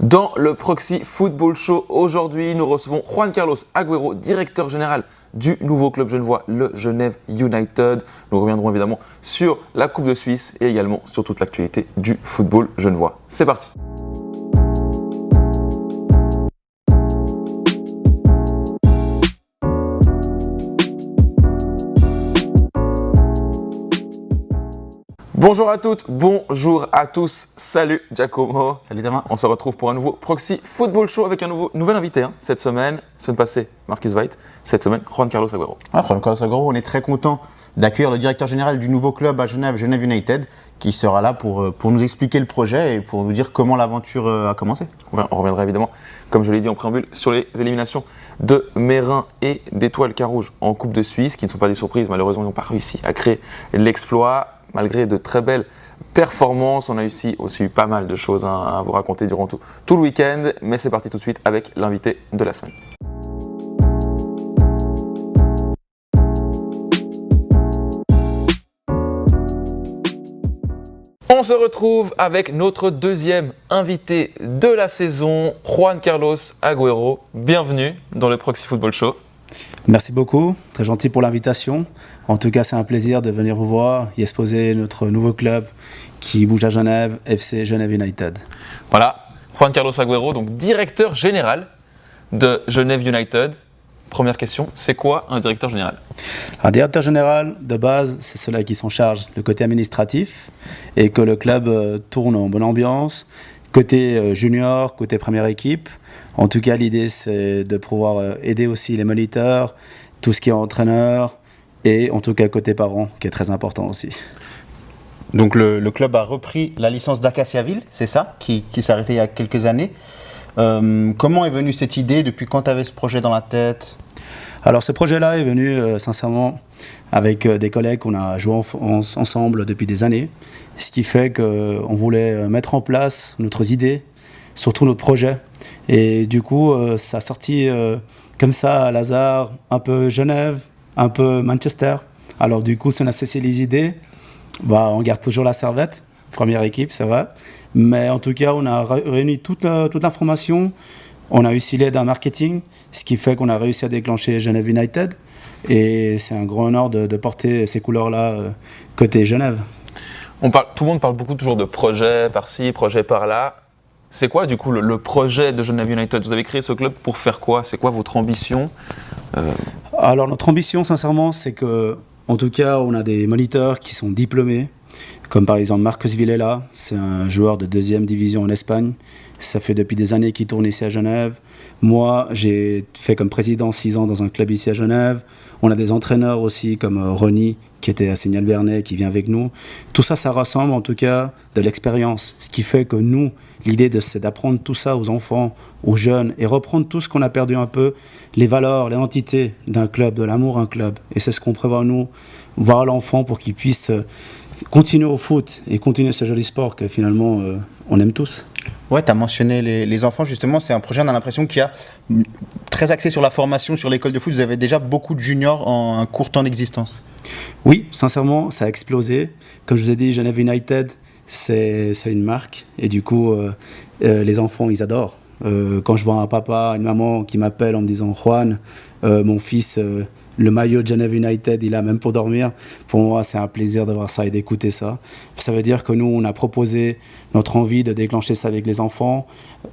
Dans le Proxy Football Show, aujourd'hui, nous recevons Juan Carlos Agüero, directeur général du nouveau club genevois, le Genève United. Nous reviendrons évidemment sur la Coupe de Suisse et également sur toute l'actualité du football genevois. C'est parti! Bonjour à toutes, bonjour à tous, salut Giacomo. Salut Thomas. On se retrouve pour un nouveau Proxy Football Show avec un nouvel invité cette semaine. Semaine passée, Marcus White. Cette semaine, Juan Carlos Agüero. Juan Carlos Agüero, on est très content d'accueillir le directeur général du nouveau club à Genève, Genève United, qui sera là pour nous expliquer le projet et pour nous dire comment l'aventure a commencé. On reviendra évidemment, comme je l'ai dit en préambule, sur les éliminations de Mérin et d'Étoile Carouge en Coupe de Suisse, qui ne sont pas des surprises. Malheureusement, ils n'ont pas réussi à créer l'exploit. Malgré de très belles performances, on a aussi eu pas mal de choses à vous raconter durant tout le week-end. Mais c'est parti tout de suite avec l'invité de la semaine. On se retrouve avec notre deuxième invité de la saison, Juan Carlos Agüero. Bienvenue dans le Proxy Football Show. Merci beaucoup, très gentil pour l'invitation. En tout cas, c'est un plaisir de venir vous voir et exposer notre nouveau club qui bouge à Genève, FC Genève United. Voilà, Juan Carlos Agüero, donc directeur général de Genève United. Première question, c'est quoi un directeur général ? Un directeur général, de base, c'est celui qui s'en charge du côté administratif et que le club tourne en bonne ambiance, côté junior, côté première équipe. En tout cas, l'idée, c'est de pouvoir aider aussi les moniteurs, tout ce qui est entraîneur, et en tout cas côté parents, qui est très important aussi. Donc le club a repris la licence d'Acaciaville, c'est ça, qui s'est arrêté il y a quelques années. Comment est venue cette idée? Depuis quand tu avais ce projet dans la tête? Alors ce projet-là est venu sincèrement avec des collègues qu'on a joué ensemble depuis des années, ce qui fait qu'on voulait mettre en place notre idée, surtout notre projet. Et du coup, ça a sorti comme ça à hasard, un peu Genève, un peu Manchester. Alors du coup, si on associe les idées, on garde toujours la servette, première équipe, c'est vrai. Mais en tout cas, on a réuni toute l'information. On a aussi l'aide d'un marketing, ce qui fait qu'on a réussi à déclencher Genève United. Et c'est un grand honneur de porter ces couleurs-là côté Genève. Tout le monde parle beaucoup toujours de projets par-ci, projets par-là. C'est quoi du coup le projet de Genève United ? Vous avez créé ce club pour faire quoi ? C'est quoi votre ambition ? Alors notre ambition, sincèrement, c'est que, en tout cas, on a des moniteurs qui sont diplômés, comme par exemple Marcus Villela, c'est un joueur de 2e division en Espagne. Ça fait depuis des années qu'il tourne ici à Genève. Moi, j'ai fait comme président 6 ans dans un club ici à Genève. On a des entraîneurs aussi comme Ronny, qui était à Signal Vernet, qui vient avec nous. Tout ça, ça rassemble en tout cas de l'expérience. Ce qui fait que nous, l'idée c'est d'apprendre tout ça aux enfants, aux jeunes, et reprendre tout ce qu'on a perdu un peu, les valeurs, les entités d'un club, de l'amour d'un club. Et c'est ce qu'on prévoit nous, voir l'enfant pour qu'il puisse continuer au foot et continuer ce joli sport que finalement on aime tous. Ouais, tu as mentionné les enfants, justement, c'est un projet, on a l'impression qu'il y a très axé sur la formation, sur l'école de foot. Vous avez déjà beaucoup de juniors en un court temps d'existence. Oui, sincèrement, ça a explosé. Comme je vous ai dit, Genève United, c'est une marque. Et du coup, les enfants, ils adorent. Quand je vois un papa, une maman qui m'appelle en me disant « Juan, mon fils, le maillot de Genève United, il a même pour dormir », pour moi, c'est un plaisir de voir ça et d'écouter ça. Ça veut dire que nous, on a proposé notre envie de déclencher ça avec les enfants,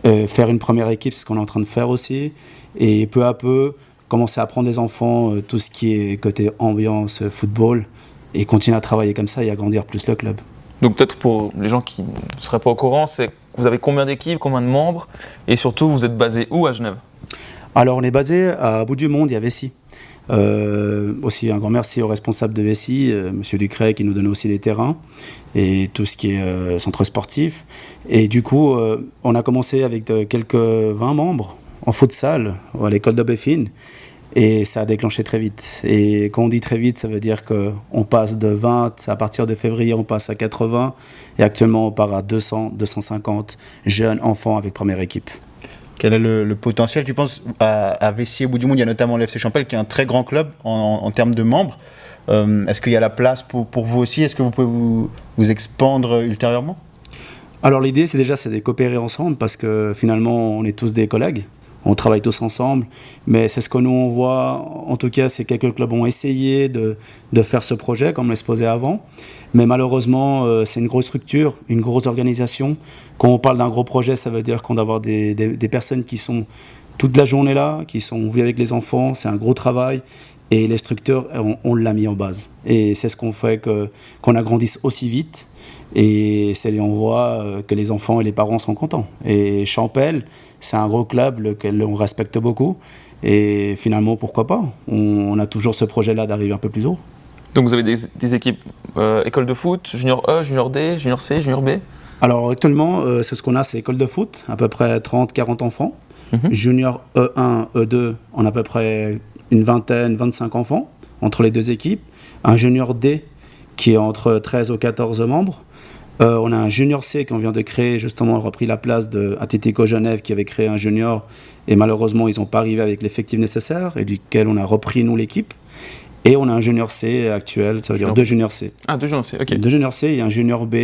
faire une première équipe, c'est ce qu'on est en train de faire aussi, et peu à peu, commencer à apprendre des enfants tout ce qui est côté ambiance, football, et continuer à travailler comme ça et à grandir plus le club. Donc peut-être pour les gens qui ne seraient pas au courant, c'est vous avez combien d'équipes, combien de membres, et surtout vous êtes basé où à Genève ? Alors on est basé à Bout du Monde et à Vessy. Aussi un grand merci aux responsables de Vessy, Monsieur Ducret qui nous donne aussi les terrains et tout ce qui est centre sportif. Et du coup, on a commencé avec quelques 20 membres en futsal à l'école d'Aubépine et ça a déclenché très vite. Et quand on dit très vite, ça veut dire qu'on passe de 20, à partir de février, on passe à 80 et actuellement on part à 200, 250 jeunes enfants avec première équipe. Quel est le potentiel, tu penses, à Vessy et Bout du Monde? Il y a notamment l'FC Champel qui est un très grand club en termes de membres. Est-ce qu'il y a la place pour vous aussi? Est-ce que vous pouvez vous expandre ultérieurement? Alors l'idée, c'est de coopérer ensemble parce que finalement, on est tous des collègues. On travaille tous ensemble, mais c'est ce que nous on voit. En tout cas, c'est que quelques clubs ont essayé de faire ce projet comme l'exposé avant. Mais malheureusement, c'est une grosse structure, une grosse organisation. Quand on parle d'un gros projet, ça veut dire qu'on doit avoir des personnes qui sont toute la journée là, qui sont vues avec les enfants. C'est un gros travail. Et les structures, on l'a mis en base. Et c'est ce qu'on fait qu'on agrandisse aussi vite. Et on voit que les enfants et les parents sont contents. Et Champel, c'est un gros club lequel on respecte beaucoup. Et finalement, pourquoi pas ? On a toujours ce projet-là d'arriver un peu plus haut. Donc vous avez des équipes école de foot, junior E, junior D, junior C, junior B ? Alors actuellement, c'est ce qu'on a, c'est école de foot, à peu près 30-40 enfants. Junior E1, E2, on a à peu près une vingtaine, 25 enfants entre les deux équipes. Un junior D qui est entre 13 ou 14 membres. On a un junior C qu'on vient de créer, justement, on a repris la place de Atlético Genève qui avait créé un junior et malheureusement ils n'ont pas arrivé avec l'effectif nécessaire et duquel on a repris nous l'équipe. Et on a un junior C actuel, ça veut dire 2 juniors C. Ah, 2 juniors C, ok. 2 juniors C et un junior B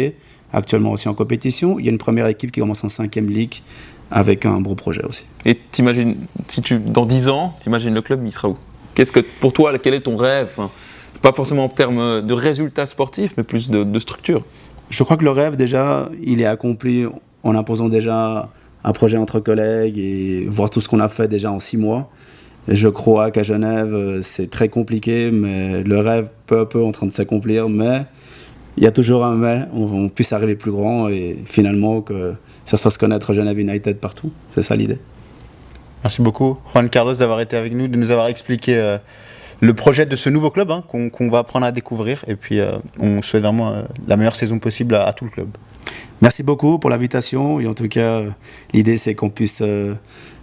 actuellement aussi en compétition. Il y a une première équipe qui commence en 5e ligue avec un gros projet aussi. Et t'imagines, dans 10 ans, t'imagines le club, il sera où ? Pour toi, quel est ton rêve ? Enfin, pas forcément en termes de résultats sportifs, mais plus de structure. Je crois que le rêve, déjà, il est accompli en imposant déjà un projet entre collègues et voir tout ce qu'on a fait déjà en 6 mois. Et je crois qu'à Genève, c'est très compliqué, mais le rêve peu à peu en train de s'accomplir. Mais il y a toujours un mais, on puisse arriver plus grand et finalement que ça se fasse connaître Genève United partout. C'est ça l'idée. Merci beaucoup, Juan Carlos, d'avoir été avec nous, de nous avoir expliqué le projet de ce nouveau club qu'on va apprendre à découvrir. Et puis, on souhaite vraiment la meilleure saison possible à tout le club. Merci beaucoup pour l'invitation. Et en tout cas, l'idée, c'est qu'on puisse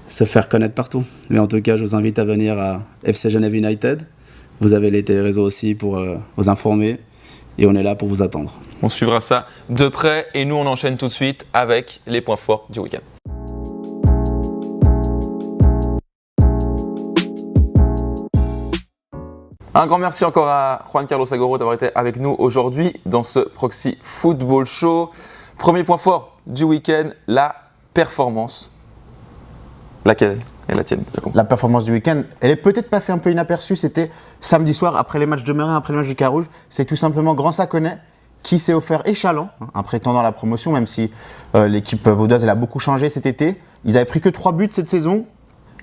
se faire connaître partout. Mais en tout cas, je vous invite à venir à FC Genève United. Vous avez les réseaux aussi pour vous informer. Et on est là pour vous attendre. On suivra ça de près. Et nous, on enchaîne tout de suite avec les points forts du week-end. Un grand merci encore à Juan Carlos Agoro d'avoir été avec nous aujourd'hui dans ce Proxy Football Show. Premier point fort du week-end, la performance. Laquelle est la tienne, Jacob ? La performance du week-end, elle est peut-être passée un peu inaperçue. C'était samedi soir, après les matchs de Meyrin, après les matchs du Carouge. C'est tout simplement Grand Saconnet qui s'est offert échalant, en prétendant à la promotion, même si l'équipe vaudoise elle a beaucoup changé cet été. Ils n'avaient pris que 3 buts cette saison.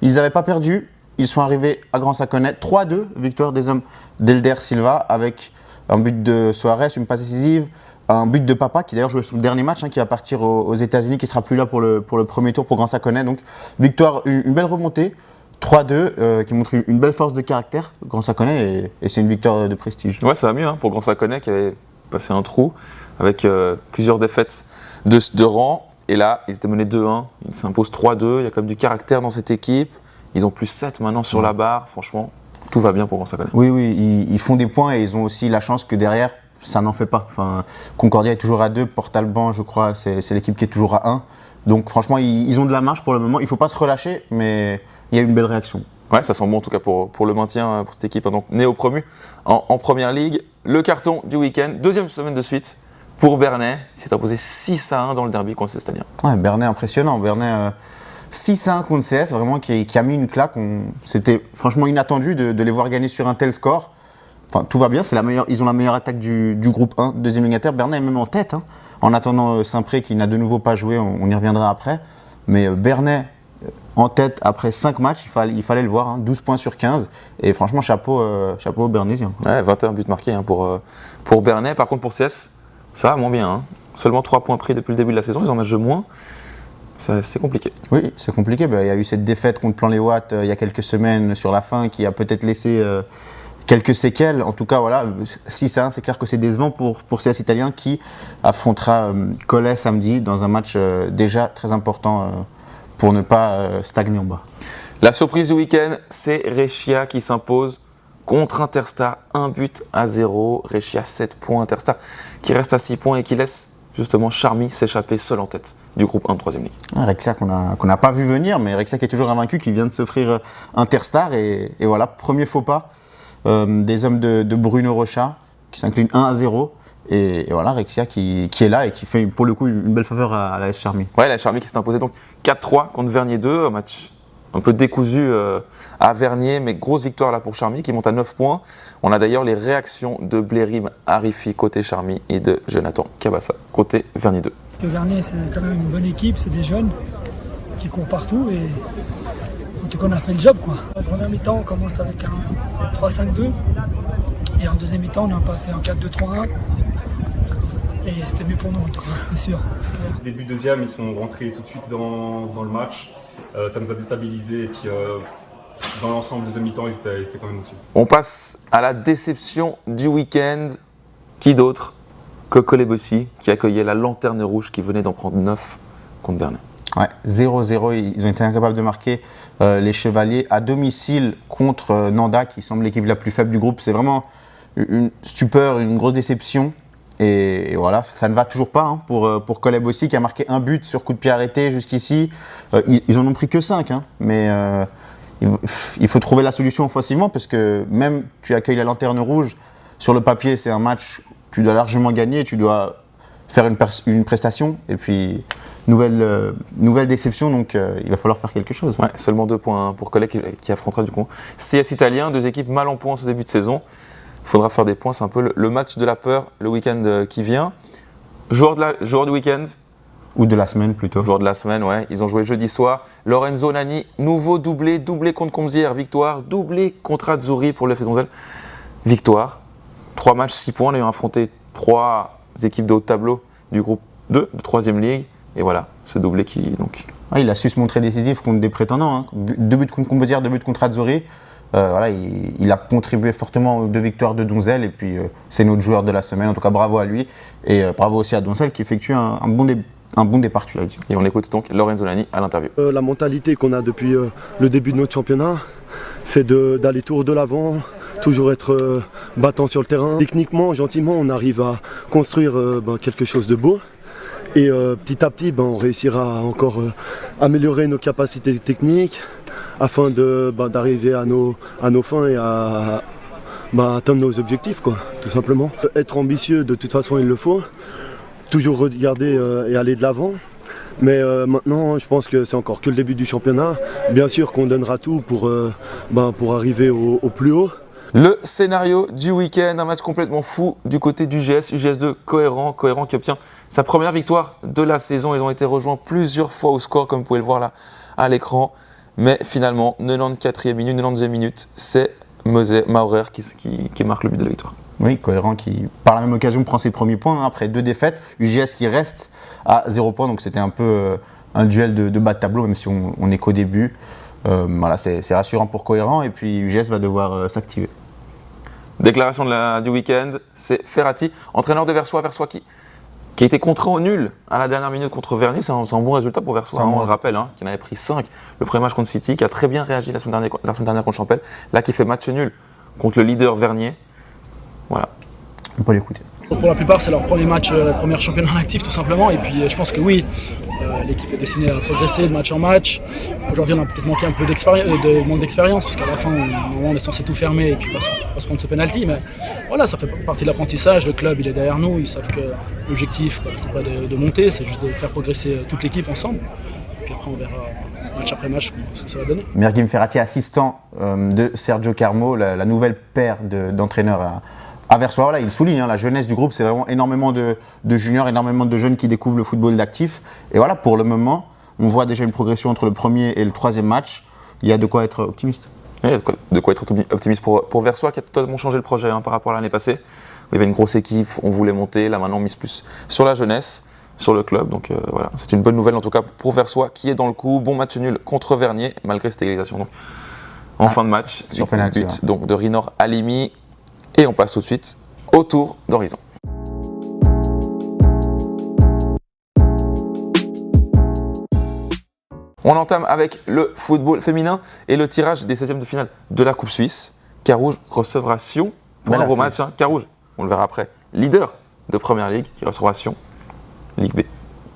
Ils n'avaient pas perdu. Ils sont arrivés à Grand Saconnet, 3-2, victoire des hommes d'Elder Silva, avec un but de Soares, une passe décisive, un but de Papa, qui d'ailleurs jouait son dernier match, qui va partir aux États-Unis, qui ne sera plus là pour le premier tour pour Grand Saconnet. Donc, victoire, une belle remontée, 3-2, qui montre une belle force de caractère, Grand Saconnet, et c'est une victoire de prestige. Ouais, ça va mieux pour Grand Saconnet, qui avait passé un trou, avec plusieurs défaites de rang. Et là, ils étaient menés 2-1, ils s'imposent 3-2, il y a quand même du caractère dans cette équipe. Ils ont plus 7 maintenant sur la barre. Franchement, tout va bien pour Grand Saconnet. Oui, ils font des points et ils ont aussi la chance que derrière, ça n'en fait pas. Enfin, Concordia est toujours à 2, Port-Alban, je crois, c'est l'équipe qui est toujours à 1. Donc franchement, ils ont de la marge pour le moment. Il ne faut pas se relâcher, mais il y a une belle réaction. Ouais, ça sent bon en tout cas pour le maintien pour cette équipe. Donc néo-promu en première ligue. Le carton du week-end, 2e semaine de suite pour Bernay. Il s'est imposé 6-1 dans le derby contre Cestalien. Ouais, Bernay impressionnant. Bernay 6-1 contre CS, vraiment qui a mis une claque. C'était franchement inattendu de les voir gagner sur un tel score. Enfin, tout va bien, ils ont la meilleure attaque du groupe 1, deuxième éliminateur. Bernay est même en tête, en attendant Saint-Pré qui n'a de nouveau pas joué, on y reviendra après. Mais Bernay en tête après 5 matchs, il fallait le voir, 12 points sur 15. Et franchement, chapeau aux Bernaisiens. Ouais, 21 buts marqués pour Bernay. Par contre, pour CS, ça va moins bien. Seulement 3 points pris depuis le début de la saison, ils ont un match de moins. C'est compliqué. Oui, c'est compliqué. Il y a eu cette défaite contre Plan-les-Ouates il y a quelques semaines sur la fin qui a peut-être laissé quelques séquelles. En tout cas, voilà, 6-1, c'est clair que c'est décevant pour CS Italien qui affrontera Cholet samedi dans un match déjà très important pour ne pas stagner en bas. La surprise du week-end, c'est Recia qui s'impose contre Interstar, 1-0. Recia 7 points, Interstar qui reste à 6 points et qui laisse justement Charmy s'échapper seul en tête du groupe 1 de 3e ligue. Rexia qu'on n'a pas vu venir, mais Rexia qui est toujours invaincu, qui vient de s'offrir Interstar. Et voilà, premier faux pas des hommes de Bruno Rocha, qui s'incline 1-0. Et voilà, Rexia qui est là et qui fait pour le coup une belle faveur à la S Charmy. Ouais, la Charmy qui s'est imposée donc 4-3 contre Vernier 2, un match un peu décousu à Vernier, mais grosse victoire là pour Charmy qui monte à 9 points. On a d'ailleurs les réactions de Blérim Arifi côté Charmy et de Jonathan Cabassa côté Vernier 2. Vernier, c'est quand même une bonne équipe, c'est des jeunes qui courent partout et en tout cas on a fait le job quoi. En première mi-temps, on commence avec un 3-5-2 et en deuxième mi-temps, on a passé en 4-2-3-1. Et c'était mieux pour nous, en tout cas, c'était sûr. Début deuxième, ils sont rentrés tout de suite dans le match. Ça nous a déstabilisés et puis dans l'ensemble, deuxième mi-temps, ils étaient quand même au-dessus. On passe à la déception du week-end. Qui d'autre que Colebossi qui accueillait la Lanterne Rouge qui venait d'en prendre 9 contre Bernay. Ouais, 0-0, ils ont été incapables de marquer les Chevaliers à domicile contre Nanda qui semble l'équipe la plus faible du groupe. C'est vraiment une stupeur, une grosse déception. Et voilà, ça ne va toujours pas hein, pour Colebossi qui a marqué un but sur coup de pied arrêté jusqu'ici. Ils en ont pris que 5, hein, mais il faut trouver la solution offensivement parce que même tu accueilles la Lanterne Rouge, sur le papier c'est un match, tu dois largement gagner, tu dois faire une prestation et puis nouvelle déception donc il va falloir faire quelque chose. Ouais, seulement 2 points pour Collet qui affrontera du coup CS Italien, 2 équipes mal en points en ce début de saison. Il faudra faire des points, c'est un peu le match de la peur le week-end qui vient. Joueur du week-end ou de la semaine plutôt. Joueur de la semaine, ouais. Ils ont joué jeudi soir. Lorenzo Nani, nouveau doublé contre Comzières, victoire. Doublé contre Azzurri pour le FC Donzelle, victoire. 3 matchs, 6 points. On a eu affronté 3 équipes de haut de tableau du groupe 2 de 3e ligue. Et voilà, ce doublé qui donc. Ouais, il a su se montrer décisif contre des prétendants. Hein. 2 buts contre Comzières, 2 buts contre Azzurri. Voilà, il a contribué fortement aux 2 victoires de Donzelle et puis c'est notre joueur de la semaine. En tout cas, bravo à lui et bravo aussi à Donzelle qui effectue un bon départ, tu l'as dit. Et on écoute donc Lorenzo Nani à l'interview. La mentalité qu'on a depuis le début de notre championnat, c'est d'aller toujours de l'avant, toujours être battant sur le terrain. Techniquement, gentiment, on arrive à construire quelque chose de beau. Et petit à petit, on réussira à encore améliorer nos capacités techniques afin d'arriver à nos fins et à atteindre nos objectifs, quoi, tout simplement. Être ambitieux, de toute façon, il le faut. Toujours regarder et aller de l'avant. Mais maintenant, je pense que c'est encore que le début du championnat. Bien sûr qu'on donnera tout pour arriver au plus haut. Le scénario du week-end, un match complètement fou du côté du GS, UGS2 Cohérent qui obtient sa première victoire de la saison. Ils ont été rejoints plusieurs fois au score, comme vous pouvez le voir là à l'écran. Mais finalement, 94e minute, 92e minute, c'est Maurer qui marque le but de la victoire. Oui, Cohérent qui, par la même occasion, prend ses premiers points après 2 défaites. UGS qui reste à 0 points, donc c'était un peu un duel de bas de tableau, même si on n'est qu'au début. Voilà, c'est rassurant pour Cohérent et puis UGS va devoir s'activer. Déclaration du week-end, c'est Ferrati, entraîneur de Versoix qui a été contraint au nul à la dernière minute contre Vernier. C'est un bon résultat pour Versoix, on le rappelle, qui en avait pris 5 le premier match contre City, qui a très bien réagi la semaine dernière contre Champel, là qui fait match nul contre le leader Vernier. Voilà. On peut l'écouter. Pour la plupart, c'est leur premier match, premier championnat actif tout simplement. Et puis je pense que oui, l'équipe est destinée à progresser de match en match. Aujourd'hui, on a peut-être manqué un peu de manque d'expérience parce qu'à la fin, on est censé tout fermer et puis pas se prendre ce penalty. Mais voilà, ça fait partie de l'apprentissage. Le club, il est derrière nous. Ils savent que l'objectif, c'est pas de monter, c'est juste de faire progresser toute l'équipe ensemble. Puis après, on verra match après match ce que ça va donner. Merguim Ferrati, assistant de Sergio Carmo, la nouvelle paire d'entraîneurs à Versoix. Voilà, il souligne la jeunesse du groupe, c'est vraiment énormément de juniors, énormément de jeunes qui découvrent le football d'actif. Et voilà, pour le moment, on voit déjà une progression entre le premier et le 3e match. Il y a de quoi être optimiste. Il y a de quoi être optimiste pour Versoix qui a totalement changé le projet par rapport à l'année passée. Où il y avait une grosse équipe, on voulait monter. Là maintenant, on mise plus sur la jeunesse, sur le club. Donc voilà, c'est une bonne nouvelle en tout cas pour Versoix qui est dans le coup. Bon match nul contre Vernier malgré cette égalisation. Donc, en fin de match, sur penalty, but donc, de Rinor Halimi. Et on passe tout de suite au tour d'horizon. On entame avec le football féminin et le tirage des 16e de finale de la Coupe Suisse. Carouge recevra Sion pour un gros match. Carouge, on le verra après, leader de Première Ligue qui recevra Sion, Ligue B.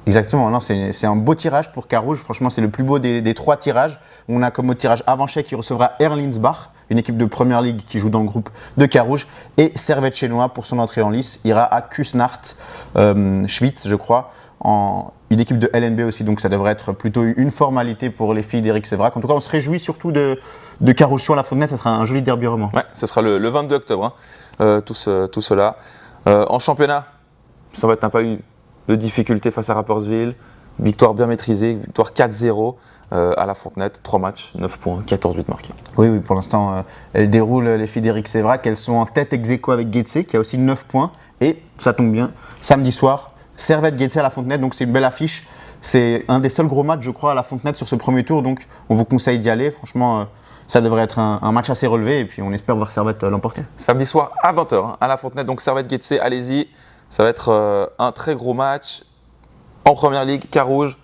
Exactement, non, c'est un beau tirage pour Carouge. Franchement, c'est le plus beau des 3 tirages. On a comme autre tirage Avanchais qui recevra Erlinsbach, une équipe de Première Ligue qui joue dans le groupe de Carouge. Et Servette Chénois, pour son entrée en lice, ira à Kusnart, Schwyz, je crois, une équipe de LNB aussi. Donc ça devrait être plutôt une formalité pour les filles d'Éric Séverac. En tout cas, on se réjouit surtout de Carouge sur la Fontenay. Ça sera un joli derby roman. Ouais, ce sera le 22 octobre, tout cela. En championnat, Servette n'a pas eu de difficultés face à Rapperswil. Victoire bien maîtrisée, victoire 4-0 à la Fontenay, 3 matchs, 9 points, 14 buts marqués. Oui, pour l'instant, elles déroulent les filles d'Éric Séverac. Elles sont en tête ex-aequo avec Guetze, qui a aussi 9 points. Et ça tombe bien, samedi soir, Servette-Guetze à la Fontenay, donc c'est une belle affiche. C'est un des seuls gros matchs, je crois, à la Fontenay sur ce premier tour. Donc on vous conseille d'y aller. Franchement, ça devrait être un match assez relevé. Et puis on espère voir Servette l'emporter. Samedi soir à 20h à la Fontenay, donc Servette-Guetze, allez-y. Ça va être un très gros match. En Première Ligue, Carouge,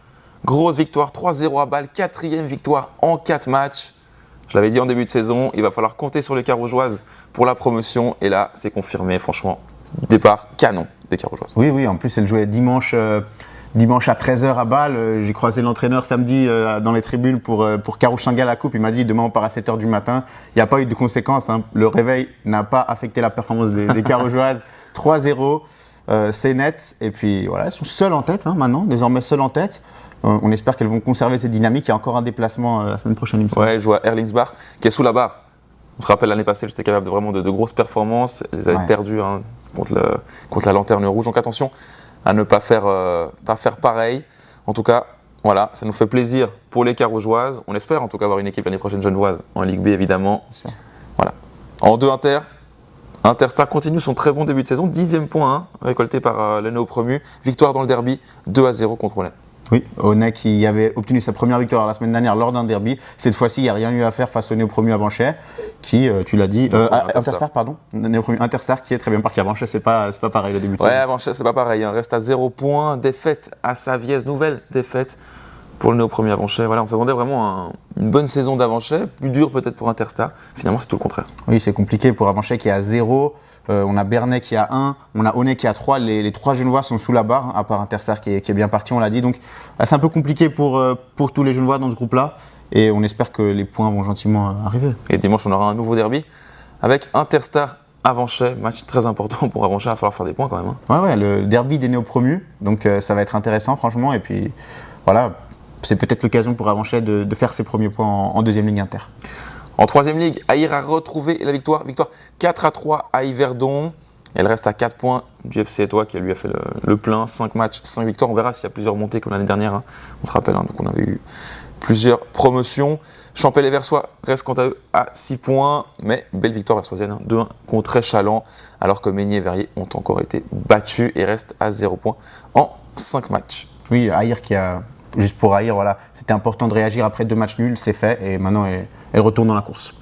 grosse victoire, 3-0 à Bâle, 4e victoire en 4 matchs. Je l'avais dit en début de saison, il va falloir compter sur les Carougeoises pour la promotion. Et là, c'est confirmé, franchement, départ canon des Carougeoises. Oui, en plus, elle jouait dimanche à 13h à Bâle. J'ai croisé l'entraîneur samedi dans les tribunes pour Carouge Shanghai la coupe. Il m'a dit demain on part à 7h du matin. Il n'y a pas eu de conséquences. Le réveil n'a pas affecté la performance des Carougeoises. 3-0. C'est net, et puis voilà, elles sont seules en tête maintenant, désormais seules en tête. On espère qu'elles vont conserver cette dynamique. Il y a encore un déplacement la semaine prochaine, il me semble. Ouais, elles jouent à Erlingsbach, qui est sous la barre. On se rappelle l'année passée, elles étaient capables de grosses performances. Elles avaient perdu contre la Lanterne Rouge. Donc attention à ne pas faire pareil. En tout cas, voilà, ça nous fait plaisir pour les Carougeoises. On espère en tout cas avoir une équipe l'année prochaine genevoise en Ligue B, évidemment. Voilà. En 2 Inter. Interstar continue son très bon début de saison, 10e point récolté par le néo-promu. Victoire dans le derby, 2-0 contre Aulnay. Oui, Aulnay qui avait obtenu sa première victoire la semaine dernière lors d'un derby. Cette fois-ci, il n'y a rien eu à faire face au néo-promu Avanchais, qui, tu l'as dit, Interstar, pardon. Néo-promu Interstar qui est très bien parti. Avanchais, c'est pas pareil le début de saison. Ouais, Avanchais, c'est pas pareil. Reste à 0 points, défaite à Savièse, nouvelle défaite pour le néo-promu Avanchais. Voilà, on s'attendait vraiment à une bonne saison d'Avanchais, plus dure peut-être pour Interstar. Finalement, c'est tout le contraire. Oui, c'est compliqué pour Avanchais qui est à 0. On a Bernay qui a 1. On a Aulnay qui a 3. Les 3 Genevois sont sous la barre, à part Interstar qui est bien parti, on l'a dit. Donc, c'est un peu compliqué pour tous les Genevois dans ce groupe-là. Et on espère que les points vont gentiment arriver. Et dimanche, on aura un nouveau derby avec Interstar Avanchais. Match très important pour Avanchais. Il va falloir faire des points quand même. Ouais, le derby des néo-promus. Donc, ça va être intéressant, franchement. Et puis, voilà. C'est peut-être l'occasion pour Avanchais de faire ses premiers points en 2e Ligue Inter. En 3e Ligue, Aïr a retrouvé la victoire. Victoire 4-3 à Yverdon. Elle reste à 4 points du FC Étoile qui lui a fait le plein. 5 matchs, 5 victoires. On verra s'il y a plusieurs montées comme l'année dernière. On se rappelle, donc on avait eu plusieurs promotions. Champel et Versoix restent quant à eux à 6 points. Mais belle victoire versoisienne, 2-1 contre Échalant. Alors que Meignier et Verrier ont encore été battus et restent à 0 points en 5 matchs. Oui, Aïr qui a... Juste pour Aïr, voilà, c'était important de réagir après 2 matchs nuls, c'est fait, et maintenant elle retourne dans la course.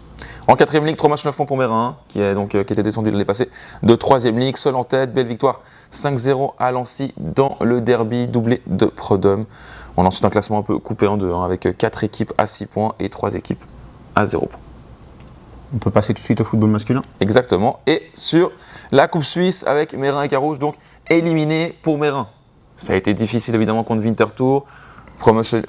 En 4e Ligue, 3 matchs 9 points pour Mérin, qui était descendu l'année passée de 3e Ligue, seul en tête, belle victoire 5-0 à Lancy dans le derby, doublé de Prodome. On a ensuite un classement un peu coupé en deux, avec 4 équipes à 6 points et 3 équipes à 0 points. On peut passer tout de suite au football masculin. Exactement, et sur la Coupe Suisse avec Mérin et Carouge, donc éliminé pour Mérin. Ça a été difficile évidemment contre Winterthur. Promotion,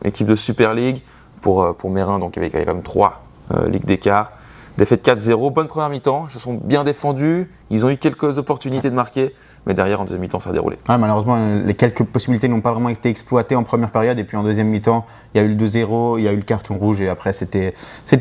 équipe de Super League pour Mérin, donc il y avait quand même 3 ligues d'écart. Défaite 4-0, bonne première mi-temps, ils se sont bien défendus, ils ont eu quelques opportunités de marquer, mais derrière en deuxième mi-temps ça a déroulé. Ouais, malheureusement, les quelques possibilités n'ont pas vraiment été exploitées en première période, et puis en deuxième mi-temps, il y a eu le 2-0, il y a eu le carton rouge, et après c'était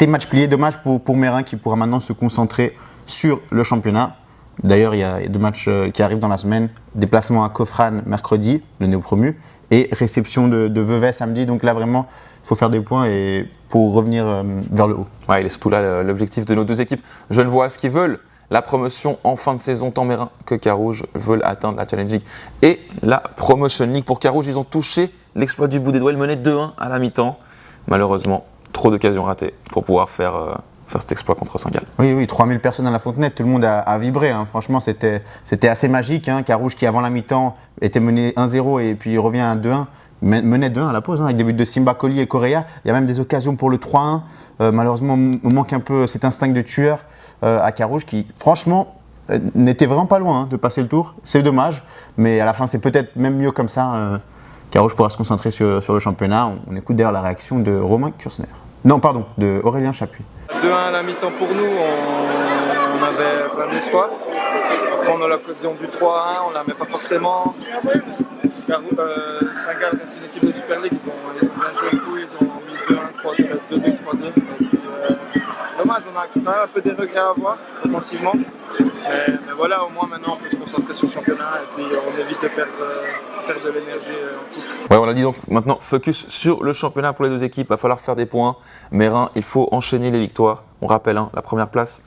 match plié. Dommage pour Mérin qui pourra maintenant se concentrer sur le championnat. D'ailleurs, il y a 2 matchs qui arrivent dans la semaine, déplacement à Cofrane mercredi, le néo-promu, et réception de Vevey samedi. Donc là, vraiment, il faut faire des points et pour revenir vers le haut. Ouais, il est surtout là l'objectif de nos 2 équipes genevoises qui veulent la promotion en fin de saison, tant Mérin que Carouge veulent atteindre la Challenge League et la Promotion League. Pour Carouge, ils ont touché l'exploit du bout des doigts. Ils menaient 2-1 à la mi-temps. Malheureusement, trop d'occasions ratées pour pouvoir faire cet exploit contre Saint-Gall. Oui, 3000 personnes à la Fontenay, tout le monde a vibré. Franchement, c'était assez magique. Carouge qui, avant la mi-temps, était mené 1-0 et puis il revient à 2-1. Menait 2-1 à la pause, avec des buts de Simba Colli et Correa. Il y a même des occasions pour le 3-1. Malheureusement, on manque un peu cet instinct de tueur à Carouge qui, franchement, n'était vraiment pas loin de passer le tour. C'est dommage, mais à la fin, c'est peut-être même mieux comme ça. Carouge pourra se concentrer sur le championnat. On écoute d'ailleurs la réaction de Romain Kursner. Non, pardon, de Aurélien Chapuis. 2-1 à la mi-temps pour nous, on avait plein d'espoir. Après, on a l'occasion du 3-1, on la met pas forcément. Saint-Gall reste une équipe de Super League, ils ont bien joué le coup, ils ont mis 2-1, 3-2, 3-2. Dommage, on a quand même un peu des regrets à avoir offensivement. Mais voilà, au moins maintenant on peut se concentrer sur le championnat et puis on évite de faire de l'énergie en coupe. Ouais, on l'a dit donc maintenant, focus sur le championnat pour les deux équipes. Il va falloir faire des points. Meyrin, il faut enchaîner les victoires. On rappelle, la première place,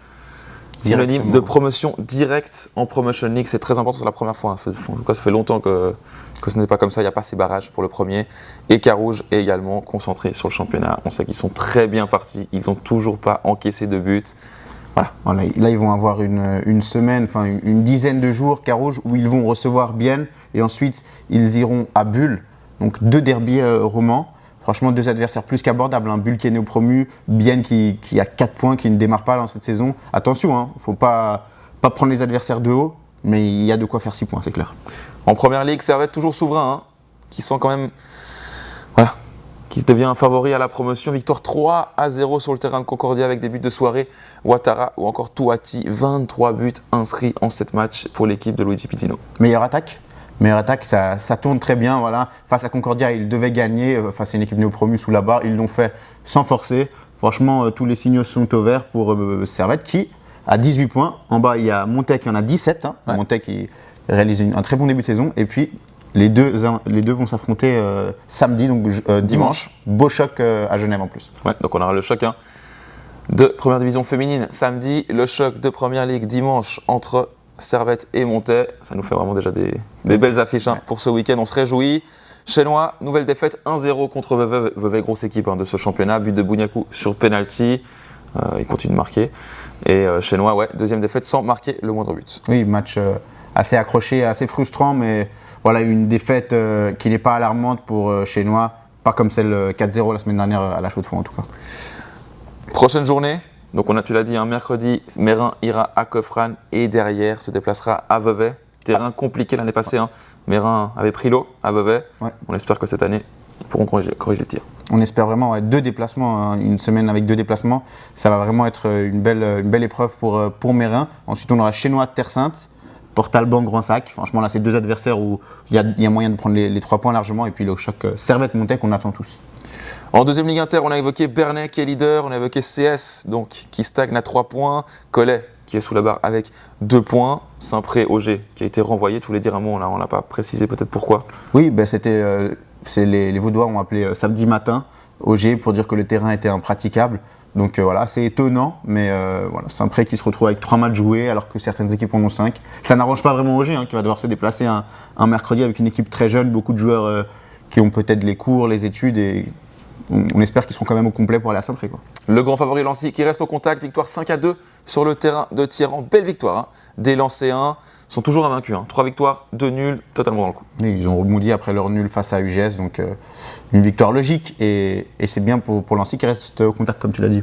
synonyme de promotion directe en Promotion League. C'est très important, c'est la première fois. En tout cas, ça fait longtemps que ce n'est pas comme ça. Il n'y a pas ces barrages pour le premier. Et Carouge est également concentré sur le championnat. On sait qu'ils sont très bien partis. Ils n'ont toujours pas encaissé de buts. Voilà, là, ils vont avoir une semaine, enfin une dizaine de jours, Carouge, où ils vont recevoir Bienne et ensuite ils iront à Bulle. Donc 2 derbys romans. Franchement, 2 adversaires plus qu'abordables. Bulle qui est néo-promu, Bienne qui a 4 points, qui ne démarre pas dans cette saison. Attention, il ne faut pas prendre les adversaires de haut, mais il y a de quoi faire 6 points, c'est clair. En première ligue, Servette toujours souverain, qui sent quand même. Voilà. Qui devient favori à la promotion. Victoire 3-0 sur le terrain de Concordia avec des buts de Soirée, Ouattara ou encore Touati. 23 buts inscrits en 7 matchs pour l'équipe de Luigi Pizzino. Meilleure attaque, ça tourne très bien. Voilà. Face à Concordia, ils devaient gagner. Face à une équipe néo-promue sous la barre, ils l'ont fait sans forcer. Franchement, tous les signaux sont au vert pour Servette qui a 18 points. En bas, il y a Montaic qui en a 17. Ouais. Montaic qui réalise un très bon début de saison. Et puis, les deux vont s'affronter samedi, donc dimanche. Beau choc à Genève en plus. Ouais, donc on aura le choc de première division féminine samedi, le choc de première ligue dimanche entre Servette et Montais. Ça nous fait vraiment déjà des belles affiches pour ce week-end. On se réjouit. Chenois, nouvelle défaite 1-0 contre Vevey. Vevey, grosse équipe de ce championnat. But de Bouniakou sur penalty. Il continue de marquer. Et Chenois, deuxième défaite sans marquer le moindre but. Oui, match assez accroché, assez frustrant, mais voilà, une défaite qui n'est pas alarmante pour Chenois, pas comme celle 4-0 la semaine dernière à la Chaux-de-Fonds en tout cas. Prochaine journée, donc tu l'as dit, mercredi, Meyrin ira à Coffran et derrière se déplacera à Vevey. Terrain compliqué l'année passée, Meyrin avait pris l'eau à Vevey. Ouais. On espère que cette année, ils pourront corriger le tir. On espère vraiment 2 déplacements, une semaine avec 2 déplacements. Ça va vraiment être une belle épreuve pour Meyrin. Ensuite, on aura Chenois, Terre Sainte, Port-Alban, Grand Sac. Franchement, là, c'est 2 adversaires où il y a moyen de prendre les 3 points largement. Et puis le choc Servette-Montaic qu'on attend tous. En deuxième ligue inter, on a évoqué Bernay qui est leader. On a évoqué CS donc, qui stagne à 3 points. Collet qui est sous la barre avec 2 points. Saint-Pré-Auger qui a été renvoyé. Tu voulais dire un mot, on l'a pas précisé peut-être pourquoi. Oui, les Vaudois ont appelé samedi matin Auger pour dire que le terrain était impraticable. Donc voilà, c'est étonnant, mais voilà, Saint-Pré qui se retrouve avec 3 matchs joués alors que certaines équipes en ont 5. Ça n'arrange pas vraiment Auger qui va devoir se déplacer un mercredi avec une équipe très jeune, beaucoup de joueurs qui ont peut-être les cours, les études et on espère qu'ils seront quand même au complet pour aller à Saint-Pré. Le grand favori Lancy qui reste au contact, victoire 5-2 sur le terrain de Thierrens. Belle victoire des Lancéens. Sont toujours invaincus. 3 victoires, 2 nuls, totalement dans le coup. Et ils ont rebondi après leur nul face à UGS, donc une victoire logique et c'est bien pour Lancy qui reste au contact comme tu l'as dit.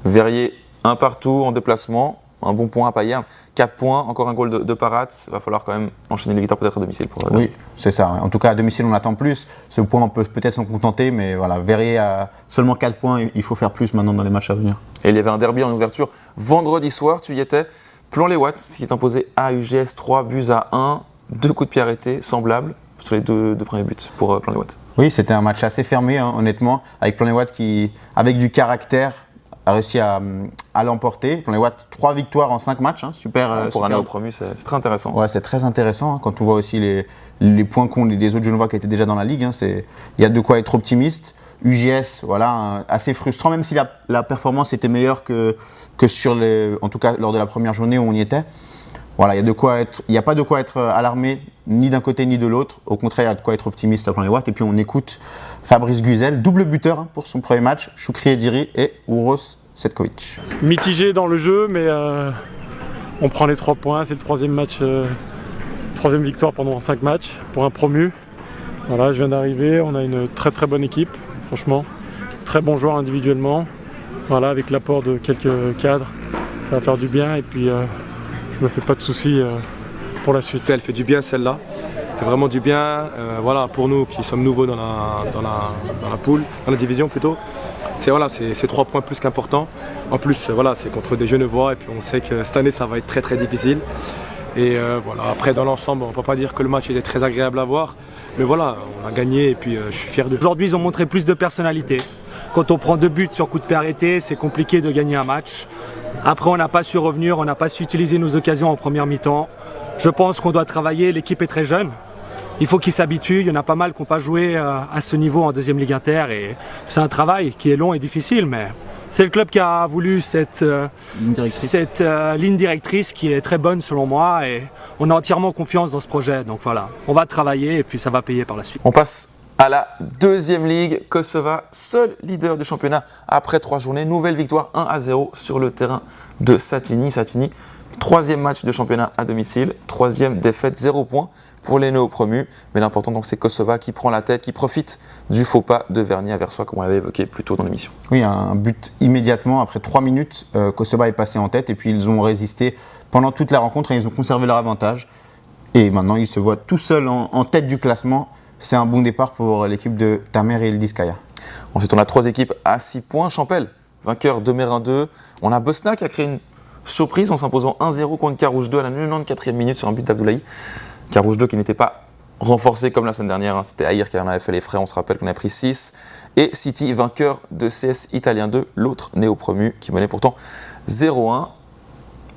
Verrier, un partout en déplacement, un bon point à Payerne, 4 points, encore un goal de Parat. Il va falloir quand même enchaîner les victoires peut-être à domicile. Oui, c'est ça. En tout cas, à domicile, on attend plus. Ce point, on peut peut-être s'en contenter, mais voilà, Verrier a seulement 4 points. Il faut faire plus maintenant dans les matchs à venir. Et il y avait un derby en ouverture vendredi soir, tu y étais. Plan-les-Watts qui est imposé à UGS 3-1, 2 coups de pied arrêtés semblables sur les deux premiers buts pour Plan-les-Watts. Oui, c'était un match assez fermé, honnêtement, avec Plan-les-Watts qui, avec du caractère, a réussi à l'emporter. Plan-les-Watts, 3 victoires en 5 matchs, super. Pour un néo-promu, c'est très intéressant. Ouais, c'est très intéressant quand on voit aussi les points qu'ont les autres Genevois qui étaient déjà dans la ligue. Il y a de quoi être optimiste. UGS, voilà, assez frustrant, même si la performance était meilleure que sur en tout cas lors de la première journée où on y était. Voilà, il n'y a pas de quoi être alarmé ni d'un côté ni de l'autre. Au contraire, il y a de quoi être optimiste à Plan-les-Watts. Et puis on écoute Fabrice Guzel, double buteur pour son premier match, Choukri Ediri et Ouros Setkovic. Mitigé dans le jeu, mais on prend les 3 points. C'est le 3e match, 3e victoire pendant 5 matchs pour un promu. Voilà, je viens d'arriver, on a une très très bonne équipe, franchement. Très bons joueurs individuellement. Voilà, avec l'apport de quelques cadres, ça va faire du bien. Et puis je je me fais pas de soucis pour la suite. Elle fait du bien celle-là, elle fait vraiment du bien. Voilà, pour nous qui sommes nouveaux dans la poule, dans la division plutôt, c'est 3 points plus qu'importants. En plus, voilà, c'est contre des Genevois et puis on sait que cette année ça va être très très difficile. Et voilà, après dans l'ensemble, on ne peut pas dire que le match était très agréable à voir, mais voilà, on a gagné et puis je suis fier d'eux. Aujourd'hui, ils ont montré plus de personnalité. Quand on prend 2 buts sur coup de pied arrêté, c'est compliqué de gagner un match. Après, on n'a pas su revenir, on n'a pas su utiliser nos occasions en première mi-temps. Je pense qu'on doit travailler, l'équipe est très jeune. Il faut qu'ils s'habituent, il y en a pas mal qui n'ont pas joué à ce niveau en deuxième Ligue Inter. Et c'est un travail qui est long et difficile, mais c'est le club qui a voulu cette ligne directrice qui est très bonne selon moi. Et on a entièrement confiance dans ce projet. Donc voilà, on va travailler et puis ça va payer par la suite. On passe à la deuxième ligue. Kosova, seul leader du championnat après 3 journées. Nouvelle victoire 1-0 sur le terrain de Satigny. Satigny, 3e match de championnat à domicile, 3e défaite, 0 points pour les néo-promus. Mais l'important donc c'est Kosova qui prend la tête, qui profite du faux pas de Vernier à Versoix, comme on l'avait évoqué plus tôt dans l'émission. Oui, un but immédiatement. Après 3 minutes, Kosova est passé en tête et puis ils ont résisté pendant toute la rencontre et ils ont conservé leur avantage. Et maintenant, ils se voient tout seuls en tête du classement. C'est un bon départ pour l'équipe de Tamer et Ildiskaya. Ensuite, on a 3 équipes à 6 points. Champel, vainqueur de Mérin 2. On a Bosna qui a créé une surprise en s'imposant 1-0 contre Carouge 2 à la 94e minute sur un but d'Abdoulaye. Carouge 2 qui n'était pas renforcé comme la semaine dernière. C'était Aïr qui en avait fait les frais. On se rappelle qu'on a pris 6. Et City, vainqueur de CS Italien 2, l'autre néo-promu qui menait pourtant 0-1.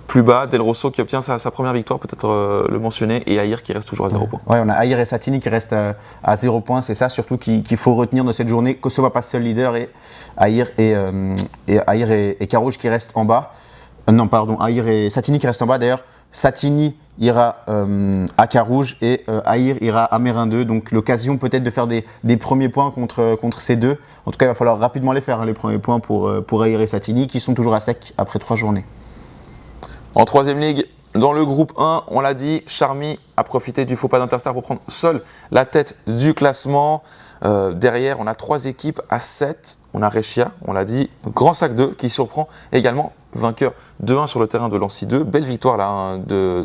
Plus bas, Del Rosso qui obtient sa première victoire, peut-être le mentionner, et Aïr qui reste toujours à 0 points. Ouais, on a Aïr et Satigny qui restent à 0 points. C'est ça surtout qu'il faut retenir de cette journée. Kosova passe seul leader et Aïr et Carouge qui restent en bas. Non, pardon, Aïr et Satigny qui restent en bas. D'ailleurs, Satigny ira à Carouge et Aïr ira à Mérin 2. Donc l'occasion peut-être de faire des premiers points contre ces deux. En tout cas, il va falloir rapidement les faire, les premiers points pour Aïr et Satigny qui sont toujours à sec après 3 journées. En 3e ligue, dans le groupe 1, on l'a dit, Charmy a profité du faux pas d'Interstar pour prendre seul la tête du classement. Derrière, on a 3 équipes à 7. On a Rechia, on l'a dit, Grand Sac 2 qui surprend également, vainqueur 2-1 sur le terrain de Lancy 2. Belle victoire là hein, de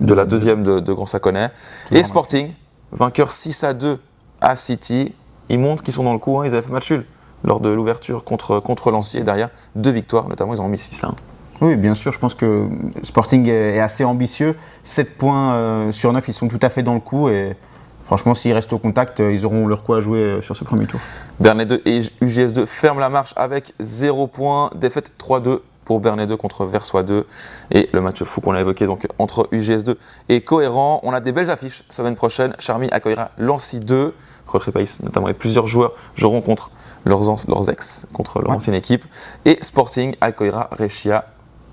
la deuxième de Grand Saconnet. Et Sporting, vainqueur 6-2 à City. Ils montrent qu'ils sont dans le coup, hein, ils avaient fait match nul lors de l'ouverture contre Lancy. Et derrière, 2 victoires, notamment ils en ont mis 6 là. Oui, bien sûr, je pense que Sporting est assez ambitieux. 7 points sur 9, ils sont tout à fait dans le coup et franchement, s'ils restent au contact, ils auront leur coup à jouer sur ce premier tour. Bernay 2 et UGS 2 ferment la marche avec 0 points. Défaite 3-2 pour Bernay 2 contre Versoix 2. Et le match fou qu'on a évoqué donc, entre UGS 2 et Cohérent. On a des belles affiches semaine prochaine. Charmy accueillera Lancy 2. Retrait Pays, notamment, et plusieurs joueurs joueront contre leurs ex, contre leur ancienne équipe. Et Sporting accueillera Rechia.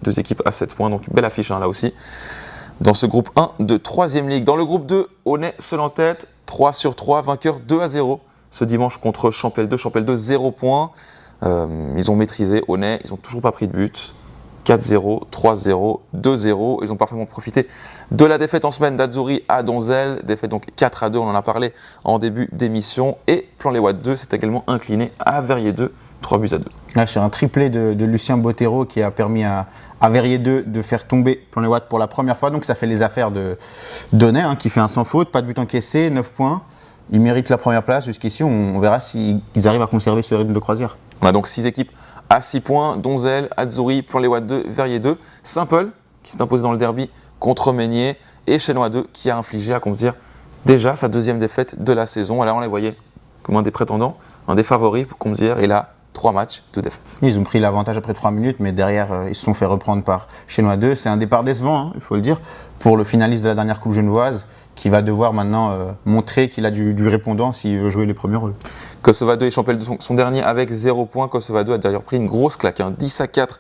2 équipes à 7 points, donc belle affiche hein, là aussi. Dans ce groupe 1 de 3e ligue. Dans le groupe 2, Aunay seul en tête, 3 sur 3, vainqueur 2-0 ce dimanche contre Champel 2. Champel 2, 0 points. Ils ont maîtrisé Aunay, ils n'ont toujours pas pris de but. 4-0, 3-0, 2-0. Ils ont parfaitement profité de la défaite en semaine d'Azzurri à Donzel. Défaite donc 4-2, on en a parlé en début d'émission. Et Plan-les-Ouates 2 s'est également incliné à Verrier 2, 3-2. Là, c'est un triplé de Lucien Bottero qui a permis à Verrier 2 de faire tomber Plan-les-Ouates pour la première fois. Donc ça fait les affaires d'Aunay hein, qui fait un sans faute, pas de but encaissé, 9 points. Ils méritent la première place jusqu'ici. On verra s'ils arrivent à conserver ce rythme de croisière. On a donc 6 équipes à 6 points, Donzel, Azzurri, Plan-les-Ouates 2, Verrier 2, Saint-Paul qui s'est imposé dans le derby contre Meignier et Chenois 2 qui a infligé, à qu'on dire, déjà sa 2e défaite de la saison. Alors on les voyait comme un des prétendants, un des favoris pour Comzière et là 3 matchs, 2 défaites. Ils ont pris l'avantage après 3 minutes, mais derrière, ils se sont fait reprendre par Chenois 2. C'est un départ décevant, hein, il faut le dire, pour le finaliste de la dernière Coupe genevoise, qui va devoir maintenant montrer qu'il a du répondant s'il veut jouer les premiers rôles. Kosova 2 et Champel 2 sont derniers avec 0 points. Kosova 2 a d'ailleurs pris une grosse claque, hein, 10-4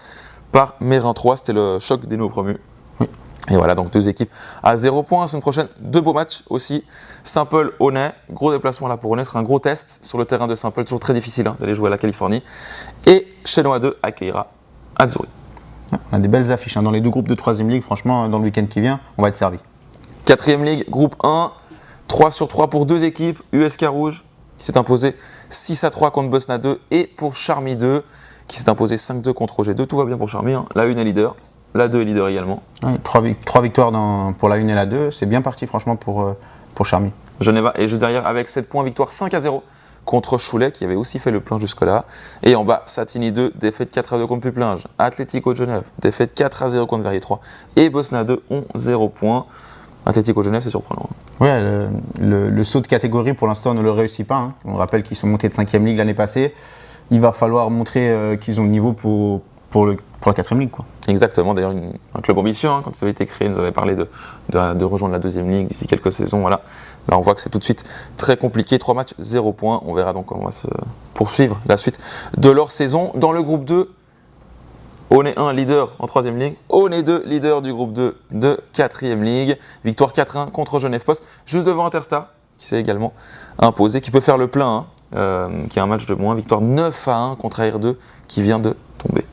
par Mérin 3. C'était le choc des nouveaux promus. Oui. Et voilà, donc 2 équipes à 0 points. La semaine prochaine, 2 beaux matchs aussi. Saint-Paul-Aunay, gros déplacement là pour Aunay. Ce sera un gros test sur le terrain de Saint-Paul. Toujours très difficile hein, d'aller jouer à la Californie. Et Chenois 2 accueillera Azzurri. On a des belles affiches hein, dans les 2 groupes de 3e ligue. Franchement, dans le week-end qui vient, on va être servi. 4e ligue, groupe 1, 3 sur 3 pour 2 équipes. USK Rouge qui s'est imposé 6-3 contre Bosna 2 et pour Charmy 2 qui s'est imposé 5-2 contre Roger 2. Tout va bien pour Charmy, hein. La une est leader. la 2 est leader également. Ouais, 3 victoires pour la 1 et la 2, c'est bien parti franchement pour Charmy. Geneva est juste derrière avec 7 points, victoire 5-0 contre Cholet qui avait aussi fait le plein jusque-là. Et en bas, Satigny 2, défaite 4-2 contre Puplinge. Atlético de Genève, défaite 4-0 contre Verrier 3. Et Bosna 2 ont 0 points. Atlético de Genève, c'est surprenant. Ouais, le saut de catégorie pour l'instant ne le réussit pas. On rappelle qu'ils sont montés de 5e ligue l'année passée. Il va falloir montrer qu'ils ont le niveau pour la 4e ligue, quoi. Exactement, d'ailleurs un club ambitieux, quand ça avait été créé, nous avait parlé de rejoindre la 2e ligue d'ici quelques saisons. Voilà. Là on voit que c'est tout de suite très compliqué, 3 matchs, 0 points. On verra donc comment on va se poursuivre la suite de leur saison. Dans le groupe 2, on est 1 leader en 3e ligue, on est 2 leader du groupe 2 de 4e ligue. Victoire 4-1 contre Genève Post, juste devant Interstar, qui s'est également imposé, qui peut faire le plein, qui a un match de moins. Victoire 9-1 contre AR2, qui vient de tomber.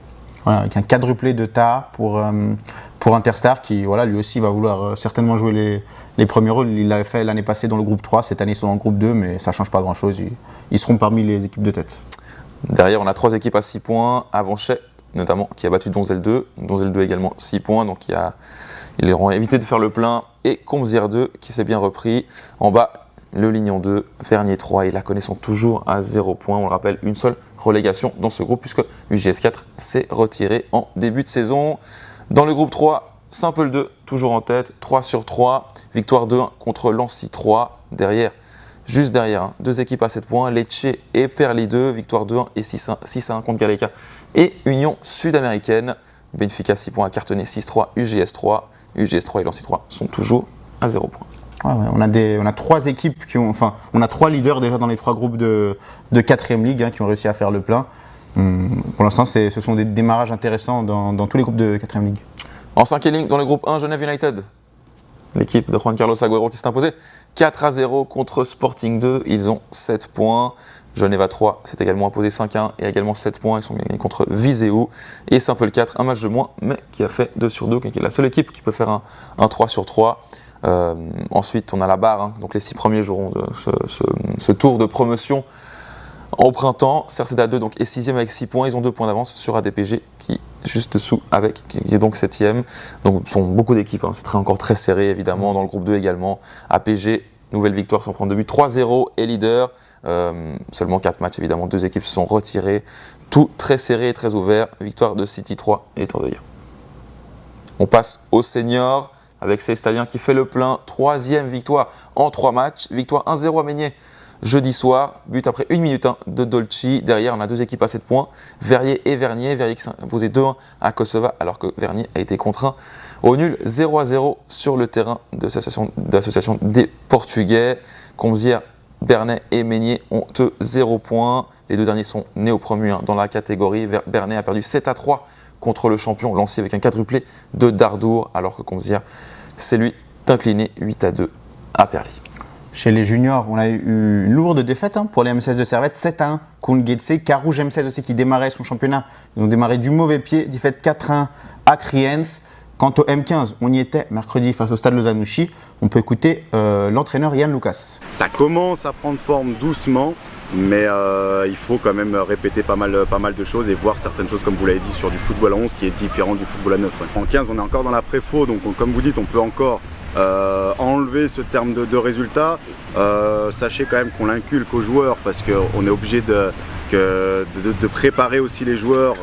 Voilà, avec un quadruplé de Taha pour Interstar qui lui aussi va vouloir certainement jouer les premiers rôles. Il l'avait fait l'année passée dans le groupe 3, cette année ils sont dans le groupe 2 mais ça ne change pas grand chose, ils seront parmi les équipes de tête. Derrière on a 3 équipes à 6 points, Avanchet notamment qui a battu Donzel 2, Donzel 2 également 6 points donc ils auront évité de faire le plein et Comzière 2 qui s'est bien repris. En bas le Lignon 2, Vernier 3 et Laconais sont toujours à 0 points. On le rappelle, une seule relégation dans ce groupe puisque UGS 4 s'est retiré en début de saison. Dans le groupe 3, Saint-Paul 2, toujours en tête, 3 sur 3, victoire 2-1 contre Lancy 3. Juste derrière, 2 équipes à 7 points, Lecce et Perli 2, victoire 2-1 et 6-1 contre Gallica et Union Sud-Américaine. Benfica 6 points à Cartonnet, 6-3, UGS 3. UGS 3 et Lancy 3 sont toujours à 0 points. Ouais, on a 3 équipes on a 3 leaders déjà dans les 3 groupes de 4e ligue qui ont réussi à faire le plein. Pour l'instant, ce sont des démarrages intéressants dans tous les groupes de 4e ligue. En 5e ligue, dans le groupe 1, Genève United. L'équipe de Juan Carlos Agüero qui s'est imposée 4-0 contre Sporting 2. Ils ont 7 points. Genève 3 s'est également imposé 5-1 et également 7 points. Ils sont gagnés contre Viseu. Et Saint-Paul 4, un match de moins, mais qui a fait 2 sur 2, qui est la seule équipe qui peut faire un 3 sur 3. Ensuite, on a la barre, donc les 6 premiers joueront de ce tour de promotion au printemps. Cerceda 2 donc, est 6e avec 6 points. Ils ont 2 points d'avance sur ADPG qui est juste dessous, qui est donc 7e. Donc, ce sont beaucoup d'équipes. C'est encore très serré, évidemment. Dans le groupe 2 également, APG, nouvelle victoire sans prendre de but, 3-0 et leader. Seulement 4 matchs, évidemment. 2 équipes se sont retirées. Tout très serré et très ouvert. Victoire de City 3 et Tordeuil. On passe aux seniors. Avec Cestalien qui fait le plein, 3e victoire en 3 matchs. Victoire 1-0 à Meignet jeudi soir, but après 1 minute de Dolci. Derrière, on a 2 équipes à 7 points, Verrier et Vernier. Verrier qui s'est imposé 2-1 à Kosova, alors que Vernier a été contraint au nul 0-0 sur le terrain de l'association des Portugais. Comzière, Bernay et Meignet ont 0 points. Les 2 derniers sont néo-promus dans la catégorie. Bernay a perdu 7-3 contre le champion lancé avec un quadruplé de Dardour, alors que Comzière, c'est lui incliné 8-2 à Perly. Chez les juniors, on a eu une lourde défaite pour les M16 de Servette, 7-1 contre Getse. Carouge M16 aussi qui démarrait son championnat. Ils ont démarré du mauvais pied, défaite 4-1 à Kriens. Quant au M15, on y était mercredi face au Stade Lozanouchi. On peut écouter l'entraîneur Yann Lucas. Ça commence à prendre forme doucement, mais il faut quand même répéter pas mal de choses et voir certaines choses, comme vous l'avez dit, sur du football à 11 qui est différent du football à 9. En 15, on est encore dans la pré-faux, donc comme vous dites, on peut encore enlever ce terme de résultat. Sachez quand même qu'on l'inculque aux joueurs parce qu'on est obligé de préparer aussi les joueurs.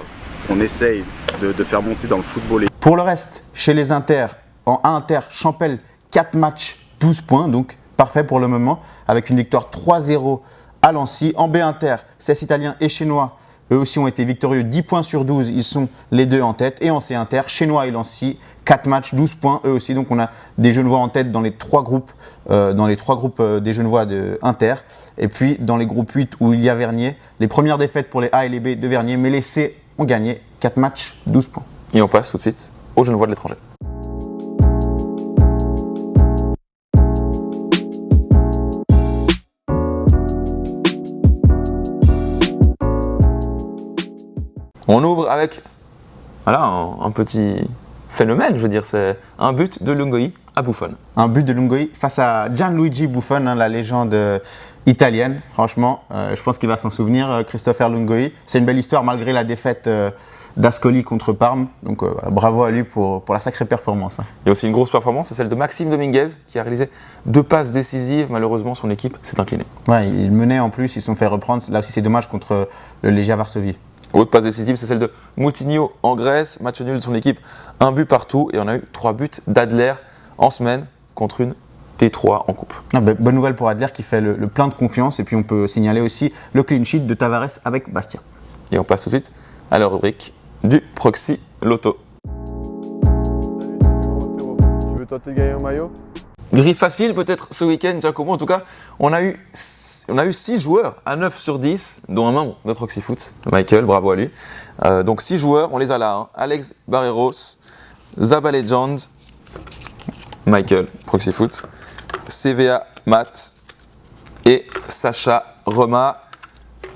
On essaye de faire monter dans le football. Pour le reste, chez les Inter, en A Inter, Champel, 4 matchs, 12 points, donc parfait pour le moment, avec une victoire 3-0 à Lancy. En B Inter, CES Italien et Chinois, eux aussi ont été victorieux, 10 points sur 12, ils sont les 2 en tête. Et en C Inter, Chinois et Lancy, 4 matchs, 12 points, eux aussi. Donc on a des Genevois en tête dans les 3 groupes, des Genevois de Inter. Et puis dans les groupes 8 où il y a Vernier, les premières défaites pour les A et les B de Vernier, mais les C ont gagné 4 matchs, 12 points. Et on passe tout de suite aux Genevois de l'étranger. On ouvre avec un petit phénomène, je veux dire, c'est un but de Lungoi à Buffon. Un but de Lungoi face à Gianluigi Buffon, la légende italienne. Franchement, je pense qu'il va s'en souvenir, Christopher Lungoi. C'est une belle histoire malgré la défaite d'Ascoli contre Parme. Donc bravo à lui pour la sacrée performance. Il y a aussi une grosse performance, c'est celle de Maxime Dominguez qui a réalisé 2 passes décisives. Malheureusement, son équipe s'est inclinée. Ouais, il menait en plus, ils se sont fait reprendre. Là aussi, c'est dommage contre le Legia Varsovie. Autre passe décisive, c'est celle de Moutinho en Grèce. Match nul de son équipe, 1 but partout. Et on a eu 3 buts d'Adler en semaine contre une T3 en coupe. Bonne nouvelle pour Adler qui fait le plein de confiance. Et puis on peut signaler aussi le clean sheet de Tavares avec Bastia. Et on passe tout de suite à la rubrique du Proxy Loto. Tu veux tenter de gagner un maillot? Grille facile peut-être ce week-end, Giacomo. En tout cas, on a eu 6 joueurs à 9 sur 10, dont un membre de Proxy Foot, Michael, bravo à lui. Donc 6 joueurs, on les a là. Hein. Alex Barreros, Zaba Legend, Michael, Proxy Foot, CVA Matt et Sacha Roma.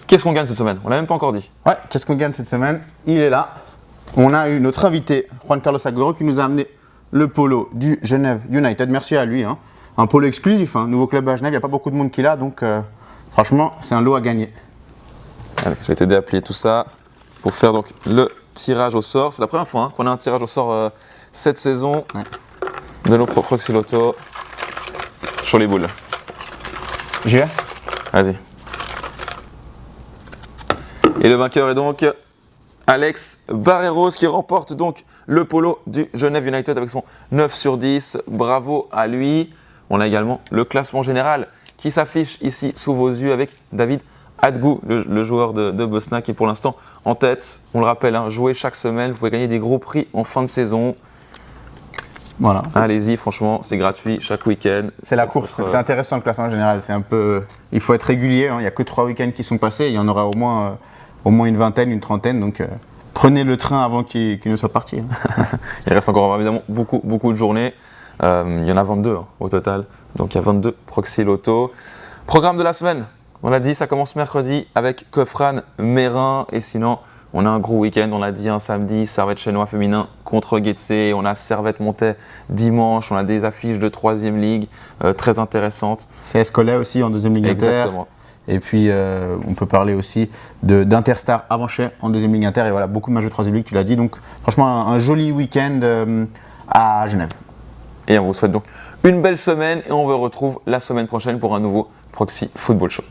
Qu'est-ce qu'on gagne cette semaine? On l'a même pas encore dit. Ouais, qu'est-ce qu'on gagne cette semaine? Il est là. On a eu notre invité, Juan Carlos Agüero, qui nous a amené le polo du Genève United. Merci à lui. Hein. Un polo exclusif, nouveau club à Genève. Il n'y a pas beaucoup de monde qui l'a, donc franchement, c'est un lot à gagner. Allez, je vais t'aider à plier tout ça pour faire donc le tirage au sort. C'est la première fois qu'on a un tirage au sort cette saison de nos Proxy Loto. Chaud les boules. J'y vais? Vas-y. Et le vainqueur est donc Alex Barreros qui remporte donc le polo du Genève United avec son 9 sur 10. Bravo à lui. On a également le classement général qui s'affiche ici sous vos yeux avec David Adgou, le joueur de Bosna qui est pour l'instant en tête. On le rappelle, jouez chaque semaine, vous pouvez gagner des gros prix en fin de saison. Voilà. Allez-y, franchement, c'est gratuit chaque week-end. C'est la course, c'est intéressant le classement général. C'est un peu, il faut être régulier. Il n'y a que 3 week-ends qui sont passés. Il y en aura au moins une vingtaine, une trentaine. Donc prenez le train avant qu'il ne soit parti. Il reste encore évidemment beaucoup de journées. Il y en a 22 au total. Donc il y a 22 Proxy Loto. Programme de la semaine. On l'a dit, ça commence mercredi avec Kofran Mérin. Et sinon, on a un gros week-end. On l'a dit, un samedi, Servette Chenois féminin contre Getse. On a Servette Montais dimanche. On a des affiches de 3e ligue très intéressantes. CS Collet aussi en 2e ligue inter. Exactement. Et puis, on peut parler aussi d'Interstar Avanchais en 2e ligue inter. Et voilà, beaucoup de matchs de 3e ligue, tu l'as dit. Donc, franchement, un joli week-end à Genève. Et on vous souhaite donc une belle semaine. Et on vous retrouve la semaine prochaine pour un nouveau Proxy Football Show.